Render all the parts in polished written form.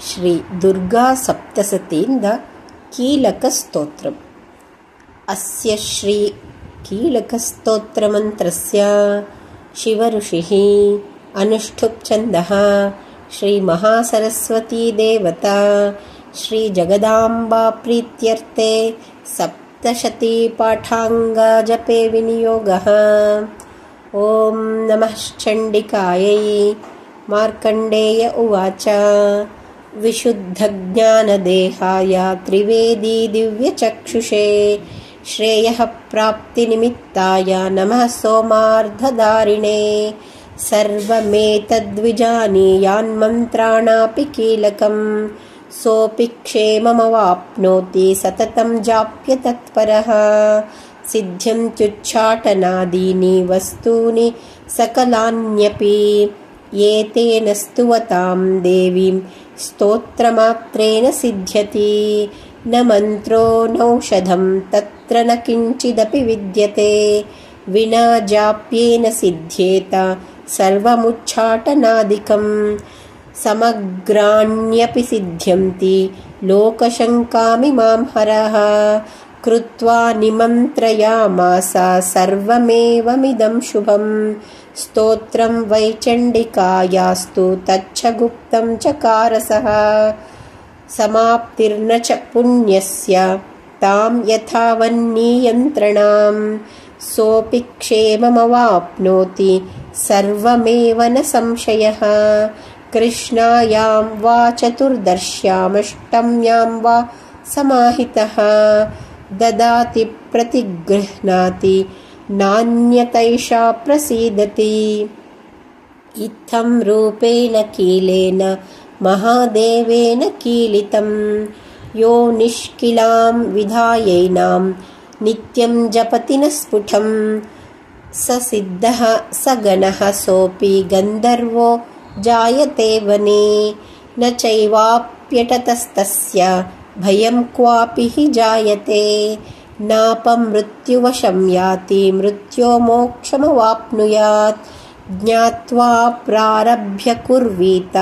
ಶ್ರೀ ದುರ್ಗಾ ಸಪ್ತಸತಿಯಿಂದ ಕೀಲಕಸ್ತೋತ್ರಂ. ಅಸ್ಯ ಶ್ರೀ ಕೀಲಕಸ್ತೋತ್ರಮಂತ್ರಸ್ಯ ಶಿವಋಷಿಃ ಅನುಷ್ಠುಪ್ ಛಂದಃ ಶ್ರೀ ಮಹಾಸರಸ್ವತೀ ದೇವತಾ ಶ್ರೀ ಜಗದಾಂಬಾ ಪ್ರೀತ್ಯರ್ಥೆ ಸಪ್ತಶತೀ ಪಾಠಾಂಗ ಜಪೆ ವಿನಿಯೋಗಃ. ಓಂ ನಮಃ ಚಂಡಿಕಾಯೈ. ಮಾರ್ಕಂಡೇಯ ಉವಾಚ ವಿಶುದ್ಧಜ್ಞಾನದೇಹಾಯ ತ್ರಿವೇದಿ ದಿವ್ಯಚಕ್ಷುಷೇ ಶ್ರೇಯಃ ಪ್ರಾಪ್ತಿನಿಮಿತ್ತಾಯ ನಮಃ ಸೋಮಾರ್ಧಧಾರಿಣೇ. ಸರ್ವಮೇತದ್ವಿಜಾನೀಯಾನ್ಮಂತ್ರಾಣಾಪಿ ಕೀಲಕಂ ಸೋಪಿ ಕ್ಷೇಮಮವಾಪ್ನೋತಿ ಸತತಂ ಜಾಪ್ಯ ತತ್ಪರಃ. ಸಿದ್ಧ್ಯಂತ್ಯುಚ್ಚಾಟನಾದೀನಿ ವಸ್ತೂನಿ ಸಕಲಾನ್ಯಪಿ ಏತೇನ ಸ್ತುವತಾಂ ದೇವೀಂ ಸ್ತೋತ್ರಮಾತ್ರೇಣ ಸಿದ್ಧ್ಯತಿ. ನ ಮಂತ್ರೋ ನೌಷಧಂ ತತ್ರ ನ ಕಿಂಚಿದಪಿ ವಿದ್ಯತೆ ವಿನಾ ಜಾಪ್ಯೇನ ಸಿದ್ಧ್ಯೇತ ಸರ್ವಮುಚ್ಚಾಟನಾದಿಕಂ. ಸಮಗ್ರಾಣ್ಯಪಿ ಸಿದ್ಧ್ಯಂತಿ ಲೋಕಶಂಕಾಮಿಮಾಂ ಹರಃ. ಕೃತ್ವಾ ನಿಮಂತ್ರಯಾಮಾಸ ಸರ್ವಮೇವಮಿದಂ ಶುಭಂ. ಸ್ತೋತ್ರಂ ವೈ ಚಂಡಿಕಾಯಾಸ್ತು ತಚ್ಚ ಗುಪ್ತಂ ಚಕಾರಸಃ. ಸಮಾಪ್ತಿರ್ನ ಚ ಪುಣ್ಯಸ್ಯ ತಾಂ ಯಥಾವನ್ನಿಯಂತ್ರಣಾಂ. ಸೋಪಿ ಕ್ಷೇಮಮವಾಪ್ನೋತಿ ಸರ್ವಮೇವ ನ ಸಂಶಯಃ. ಕೃಷ್ಣಾಯಾಂ ವಾ ಚತುರ್ದಶ್ಯಾಮಷ್ಟಮ್ಯಾಂ ವಾ ಸಮಾಹಿತಃ ದದಾತಿ ಪ್ರತಿಗೃಹ್ಣಾತಿ ನಾನ್ಯತೈಷಾ ಪ್ರಸೀದತಿ. ಇತ್ತಂ ರೂಪೇಣ ಕೀಲೇನ ಮಹಾದೇವೇನ ಕೀಲಿತಂ. ಯೋ ನಿಷ್ಕಿಲಾಂ ವಿಧಾಯೈನಾಂ ನಿತ್ಯಂ ಜಪತಿ ನ ಸ್ಫುಟಂ. ಸ ಸಿದ್ಧಃ ಸ ಗಣಃ ಸೋಪಿ ಗಂಧರ್ವೋ ಜಾಯತೆ ವನೇ. ನ ಚೈವಾಪ್ಯಟತಸ್ತಸ್ಯ ಭಯಂ ಕ್ವಾಪಿ ಹಿ ಜಾಯತೆ. ನಾಪಮೃತ್ಯುವಶಂ ಯಾತಿ ಮೃತ್ಯೋ ಮೋಕ್ಷಮವಾಪ್ನುಯಾತ್. ಜ್ಞಾತ್ವಾ ಪ್ರಾರಭ್ಯ ಕುರ್ವೀತ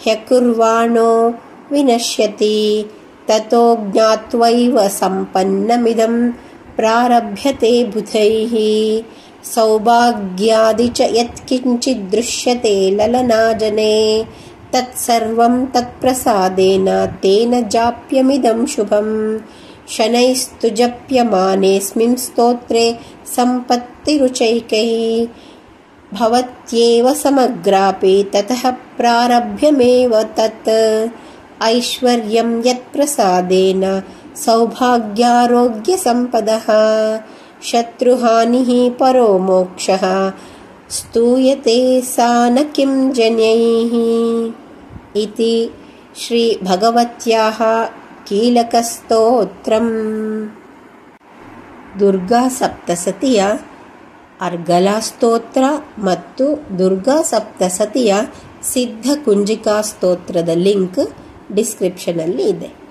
ಹ್ಯಕುರ್ವಾಣೋ ವಿನಶ್ಯತಿ. ತತೋ ಜ್ಞಾತ್ವೈವ ಸಂಪನ್ನಮಿದಂ ಪ್ರಾರಭ್ಯತೆ ಬುಧೈಃ. ಸೌಭಾಗ್ಯಾದಿ ಚ ಯತ್ಕಿಂಚಿದ್ ದೃಶ್ಯತೆ ಲಲನಾಜನೆ ತತ್ಸರ್ವಂ ತತ್ಪ್ರಸಾದೇನ ತೇನ ಜಾಪ್ಯಮಿದಂ ಶುಭಂ. ಶನೈಸ್ತು ಜಪ್ಯಮಾನೇಸ್ಮಿನ್ ಸ್ತೋತ್ರೆ ಸಂಪತ್ತಿರುಚೈಕೈಃ. ಭವತ್ಯೇವ ಸಮಗ್ರಾಪಿ ತತಃ ಪ್ರಾರಭ್ಯಮೇವ ತತ್. ಐಶ್ವರ್ಯಂ ಯತ್ಪ್ರಸಾದೇನ ಸೌಭಾಗ್ಯಾರೋಗ್ಯ ಸಂಪದಃ. ಶತ್ರುಹಾನಿಃ ಪರೋ ಮೋಕ್ಷಃ ಸ್ತೂಯತೆ ಸಾ ನ ಕಿಂ ಜನ್ಯೈಃ. ಇತಿ ಶ್ರೀ ಭಗವತ್ಯಾಃ ಕೀಲಕಸ್ತೋತ್ರಂ. ದುರ್ಗಾ ಸಪ್ತಸತಿಯ ಅರ್ಗಲಾ ಸ್ತೋತ್ರ ಮತ್ತು ದುರ್ಗಾ ಸಪ್ತಸತಿಯ ಸಿದ್ಧ ಕುಂಜಿಕಾ ಸ್ತೋತ್ರದ ಲಿಂಕ್ ಡಿಸ್ಕ್ರಿಪ್ಷನಲ್ಲಿ ಇದೆ.